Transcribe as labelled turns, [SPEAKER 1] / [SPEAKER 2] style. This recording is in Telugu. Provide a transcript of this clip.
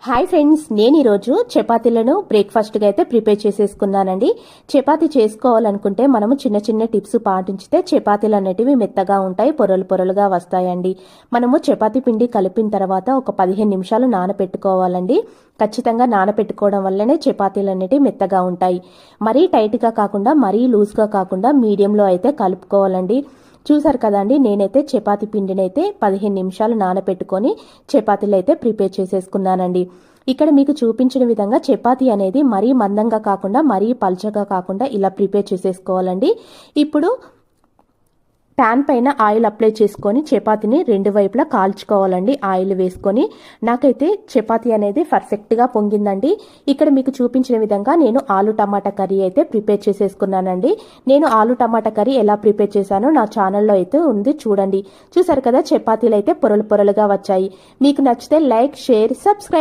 [SPEAKER 1] హాయ్ ఫ్రెండ్స్, నేను ఈరోజు చపాతీలను బ్రేక్ఫాస్ట్గా అయితే ప్రిపేర్ చేసేసుకున్నానండి. చపాతీ చేసుకోవాలనుకుంటే మనము చిన్న చిన్న టిప్స్ పాటించితే చపాతీలు అనేటివి మెత్తగా ఉంటాయి, పొరలు పొరలుగా వస్తాయండి. మనము చపాతీ పిండి కలిపిన తర్వాత ఒక 15 నిమిషాలు నానబెట్టుకోవాలండి. ఖచ్చితంగా నానబెట్టుకోవడం వల్లనే చపాతీలు అనేటివి మెత్తగా ఉంటాయి. మరీ టైట్గా కాకుండా మరీ లూజ్గా కాకుండా మీడియంలో అయితే కలుపుకోవాలండి. చూసారు కదండి, నేనైతే చపాతీ పిండిని అయితే 15 నిమిషాలు నానబెట్టుకొని చపాతీలు అయితే ప్రిపేర్ చేసేసుకున్నానండి. ఇక్కడ మీకు చూపించిన విధంగా చపాతీ అనేది మరీ మందంగా కాకుండా మరీ పల్చగా కాకుండా ఇలా ప్రిపేర్ చేసేసుకోవాలండి. ఇప్పుడు ప్యాన్ పైన ఆయిల్ అప్లై చేసుకొని చపాతీని రెండు వైపులా కాల్చుకోవాలండి. ఆయిల్ వేసుకొని నాకైతే చపాతీ అనేది పర్ఫెక్ట్గా పొంగిందండి. ఇక్కడ మీకు చూపించిన విధంగా నేను ఆలు టమాటా కర్రీ అయితే ప్రిపేర్ చేసేసుకున్నానండి. నేను ఆలు టమాటా కర్రీ ఎలా ప్రిపేర్ చేశానో నా ఛానల్లో అయితే ఉంది, చూడండి. చూసారు కదా, చపాతీలు అయితే పొరలు పొరలుగా వచ్చాయి. మీకు నచ్చితే లైక్, షేర్, సబ్స్క్రైబ్.